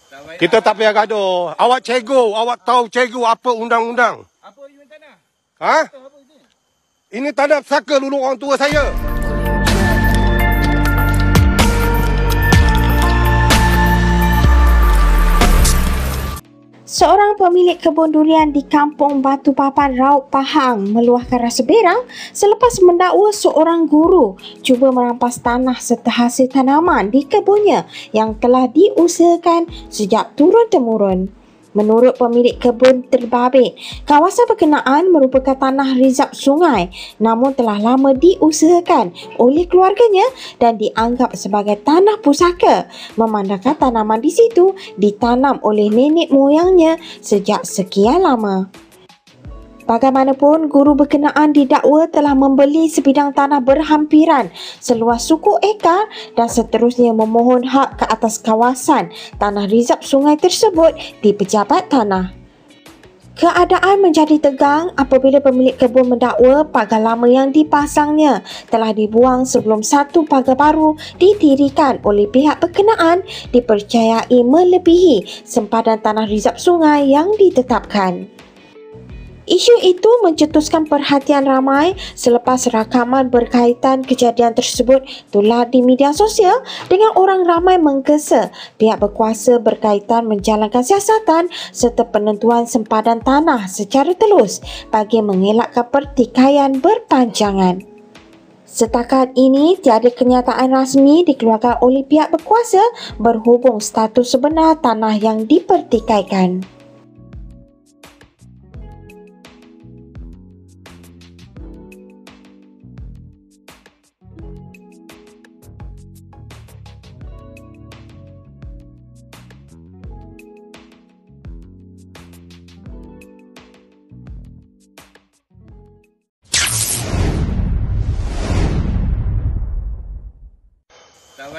Kita tak payah gaduh. Awak cikgu, awak tahu cikgu apa undang-undang? Apa you tanah? Ha? Ini tanah pusaka dulu orang tua saya. Seorang pemilik kebun durian di Kampung Batu Papan, Raub Pahang meluahkan rasa berang selepas mendakwa seorang guru cuba merampas tanah serta hasil tanaman di kebunnya yang telah diusahakan sejak turun-temurun. Menurut pemilik kebun terbabit, kawasan berkenaan merupakan tanah rizab sungai namun telah lama diusahakan oleh keluarganya dan dianggap sebagai tanah pusaka memandangkan tanaman di situ ditanam oleh nenek moyangnya sejak sekian lama. Bagaimanapun, guru berkenaan didakwa telah membeli sebidang tanah berhampiran seluas suku ekar dan seterusnya memohon hak ke atas kawasan tanah rizab sungai tersebut di pejabat tanah. Keadaan menjadi tegang apabila pemilik kebun mendakwa pagar lama yang dipasangnya telah dibuang sebelum satu pagar baru didirikan oleh pihak berkenaan dipercayai melebihi sempadan tanah rizab sungai yang ditetapkan. Isu itu mencetuskan perhatian ramai selepas rakaman berkaitan kejadian tersebut tular di media sosial dengan orang ramai menggesa pihak berkuasa berkaitan menjalankan siasatan serta penentuan sempadan tanah secara telus bagi mengelakkan pertikaian berpanjangan. Setakat ini, tiada kenyataan rasmi dikeluarkan oleh pihak berkuasa berhubung status sebenar tanah yang dipertikaikan.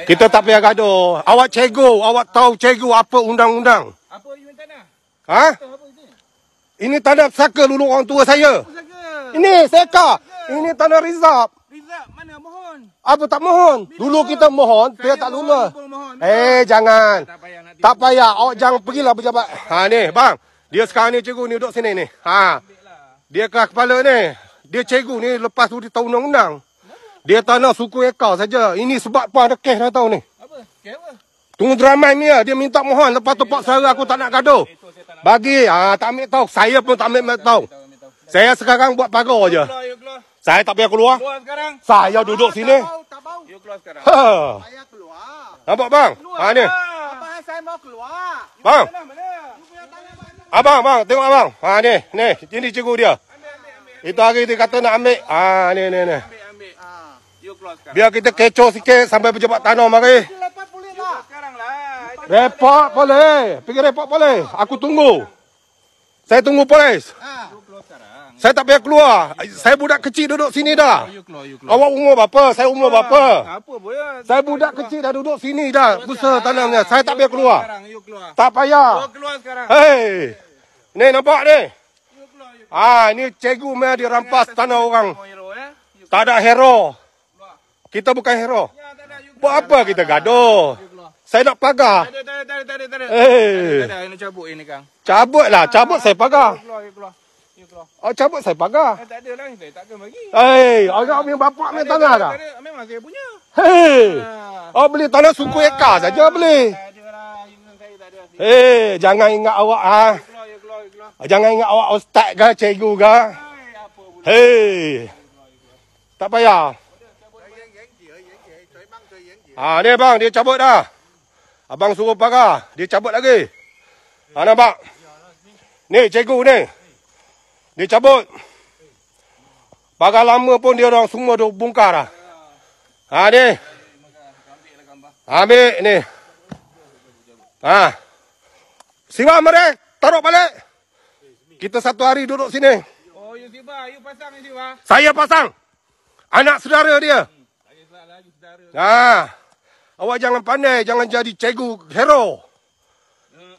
Kita tak payah gaduh. Awak cikgu, awak tahu cikgu apa undang-undang? Apa you tanah? Ha? Apa ini? Ini tanah pusaka dulu orang tua saya. Pusaka. Ini seka. Ini tanah rizab. Rizab mana mohon? Apa tak mohon? Dulu kita mohon, dia tak lulus. Mohon. Jangan. Tak payah nak Tak payah. Awak jangan pergilah pejabat. Ni, bang. Dia sekarang ni cikgu ni duduk sini ni. Dia kelas kepala ni. Dia cikgu ni lepas tu dia tahu undang-undang. Dia tanah suku ekar saja. Ini sebab apa ada kes dah tahu ni. Apa? Kes apa? Tunggu dramai ni dia minta mohon. Lepas tu pak suara aku tak nak gaduh. Bagi. Tak ambil tahu. Saya pun tak ambil tahu. Saya sekarang buat pagar je. You keluar. Saya tak payah keluar. Keluar sekarang. Saya duduk sini. Tak bau. You keluar sekarang. Saya keluar. Nampak bang? Ni. Apa saya mau keluar? Bang. Mana? Abang, bang. Tengok abang. Ni. Ini cikgu dia. Itu hari dia kata nak ambil. Ni. Ambil. You keluar sekarang. Biar kita kecoh sikit sampai pejabat tanah mari. Lepas boleh lah. Sekarang lah. Report boleh. Pergi report boleh. Aku tunggu. Saya tunggu polis. You keluar sekarang. Saya tak payah keluar. Saya budak kecil duduk sini dah. You keluar. Awak umur berapa? Saya umur berapa? Apa boleh? Saya budak kecil dah duduk sini dah. Usaha tanamnya. Saya tak payah keluar. Sekarang you keluar. Tak payah. You keluar sekarang. Hei. Ni nampak ni. You keluar. Ni cikgu meh dia rampas tanah orang. Mau hero You Tak ada hero. Kita bukan hero. Ya, tak ada. You Buat apa kita gaduh? Saya nak pagar. Tak ada. Eh. Tak ada. Ini cabut ini Kang. Cabutlah. Cabut saya pagar. You keluar. Cabut saya pagar. Tak ada lah. Saya takkan bagi. Orang punya bapak punya tanah dah. Tak ada. Memang saya punya. Beli tanah suku ekar saja beli. Tak ada lah. Saya tak ada. Jangan ingat awak You keluar. Jangan ingat awak ustaz ke, cikgu ke. Apa boleh. Tak payah. Ni bang, dia cabut dah. Abang suruh pagar, dia cabut lagi. Nampak? Ni cikgu ni. Dia cabut. Pagar lama pun dia orang semua dah bongkar dah. Ni. Ambil ni. Siwak mereka, taruh balik. Kita satu hari duduk sini. Oh, you Siva, you pasang ni Siva. Saya pasang. Anak saudara dia. Awak jangan pandai, jangan jadi cikgu hero.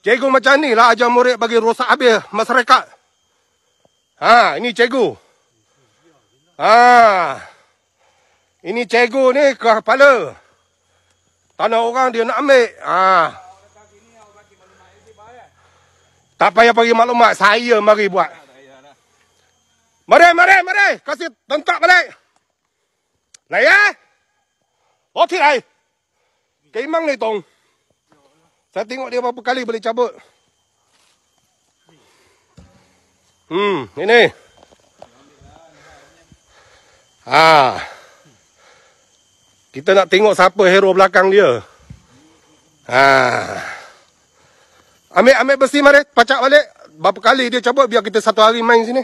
Cikgu macam ni lah ajar murid bagi rosak habis masyarakat. Ini cikgu. Ini cikgu ni kepala. Tanah orang dia nak ambil. Tak payah bagi maklumat. Saya mari buat. Mari. Kasih tentak balik. Naya. Oh, tidak. Keimang ni, Tong. Saya tengok dia berapa kali boleh cabut. Ini. Kita nak tengok siapa hero belakang dia. Ambil besi mari, pacak balik. Berapa kali dia cabut biar kita satu hari main sini.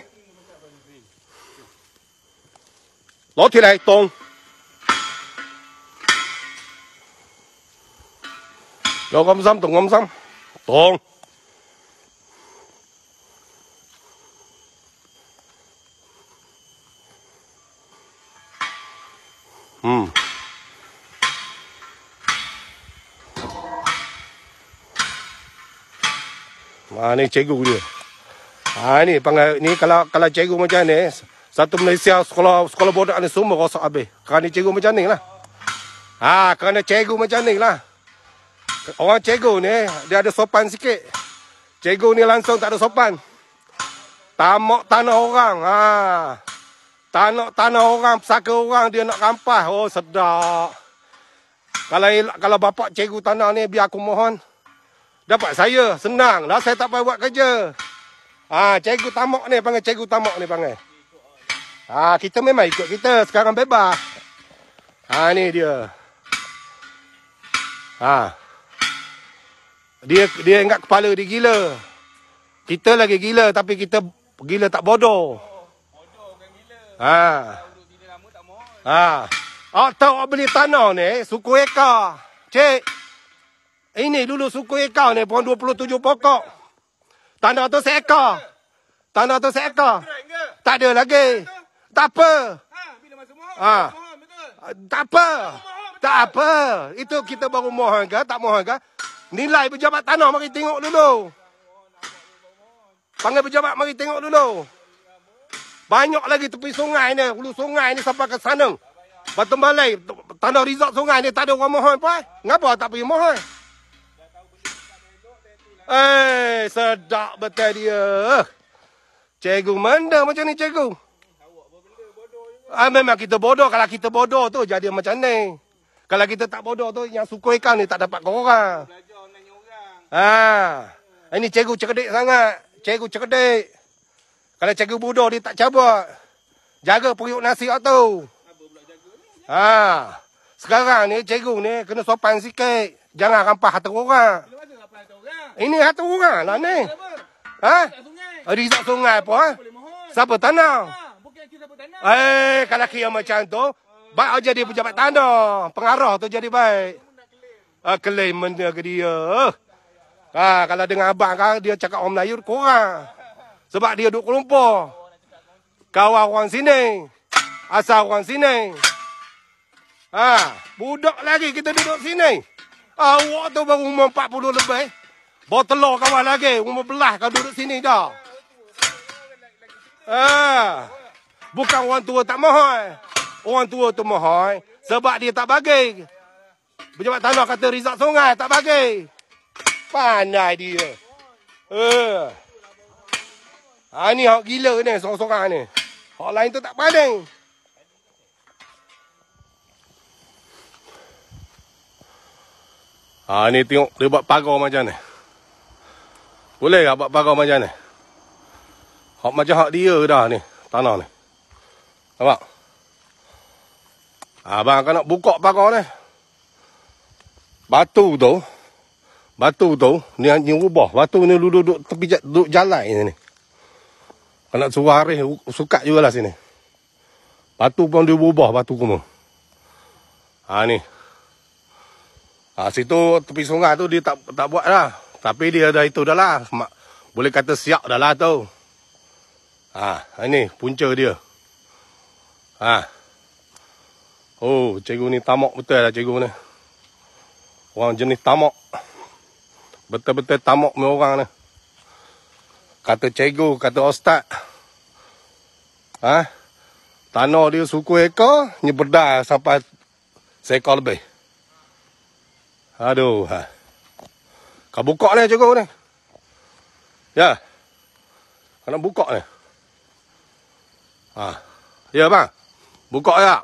Ló起来，动。有咁心，動咁心，動。Ni cikgu dia. Ni panggil ni kalau cikgu macam ni, satu Malaysia sekolah bodoh ni semua rosak habis. Kerana cikgu macam ni lah. Kerana cikgu macam ni lah. Orang cikgu ni dia ada sopan sikit. Cikgu ni langsung tak ada sopan. Tamak tanah orang. Tanah orang, pesaka orang dia nak rampas. Oh sedap. Kalau bapak cikgu tanah ni biar aku mohon. Dapat saya, senang. Dah saya tak payah buat kerja. Cikgu tamak ni panggil, cikgu tamak ni panggil. Kita memang ikut kita. Sekarang bebas. Ni dia. Dia ingat kepala dia gila. Kita lagi gila tapi kita gila tak bodoh. Bodoh bukan gila. Duduk sini lama tak mau. Tahu beli tanah ni suku ekar. Cik. Ini dulu suku ekar ni pohon 27 pokok. Tanah tu seekar. Tak ada lagi. Tak apa. Bila masa mohon, betul. Tak apa. Itu kita baru mohon ke, tak mohon ke. Nilai pejabat tanah mari tengok dulu. Panggil pejabat mari tengok dulu. Banyak lagi tepi sungai ni, hulu sungai ni sampai ke sana. Batu Balai, tanah resort sungai ni tak ada orang mohon pun. Ngapa tak pergi mohon? Sedap betul dia. Cikgu mana macam ni cikgu? Memang kita bodoh. Kalau kita bodoh tu jadi macam ni. Kalau kita tak bodoh tu yang suku ikan ni tak dapat korang. Belajar nanya orang. Ini cikgu cerdik sangat. Cikgu cerdik. Kalau cikgu bodoh dia tak cabut. Jaga periuk nasi tu. Apa pula jaga ni? Sekarang ni cikgu ni kena sopan sikit. Jangan rampas harta orang. Bila masa apa harta orang? Ini harta orang lah ni. Rizak sungai. Rizak sungai apa? Boleh mohon. Siapa tanah? Bukan kita siapa tanah. Kalau kira macam tu, baik jadi pejabat tanah. Pengarah tu jadi baik. Klaim benda ke dia. Kalau dengan abang kan, dia cakap orang Melayu kurang. Sebab dia duduk Kuala Lumpur. Kawan orang sini. Asal orang sini. Budak lagi kita duduk sini. Awak tu baru umur 40 lebih. Bawa telur kawan lagi. Umur belah kau duduk sini dah. Bukan orang tua tak mohon. Orang tua tu mohon. Sebab dia tak bagi. Pejabat tanah kata Rizak Sungai tak bagi. Pandai dia. Ni hak gila ni. Sorang-sorang ni. Hak lain tu tak pandai. Ni tengok dia buat pagar macam ni. Boleh tak buat pagar macam ni? Hak macam hak dia dah ni. Tanah ni. Nampak? Abang akan nak buka pagar ni. Batu tu. Ni ubah. Batu ni duduk tepi duduk jalan ni. Kalau nak suruh hari, sukat jugalah sini. Batu pun dia berubah. Batu semua. Ni. Situ tepi sungai tu dia tak buat dah. Tapi dia dah itu dah lah. Boleh kata siap dah lah tu. Ini punca dia. Oh, cikgu ni tamak betul lah cikgu ni. Orang jenis tamak. Betul-betul tamak ni orang ni. Kata cikgu, kata ustaz. Tanah dia suku ekor, nyeberdai sampai seekor lebih. Aduh. Kau buka ni cikgu ni. Ya. Nak buka ni. Ya bang. Buka ya.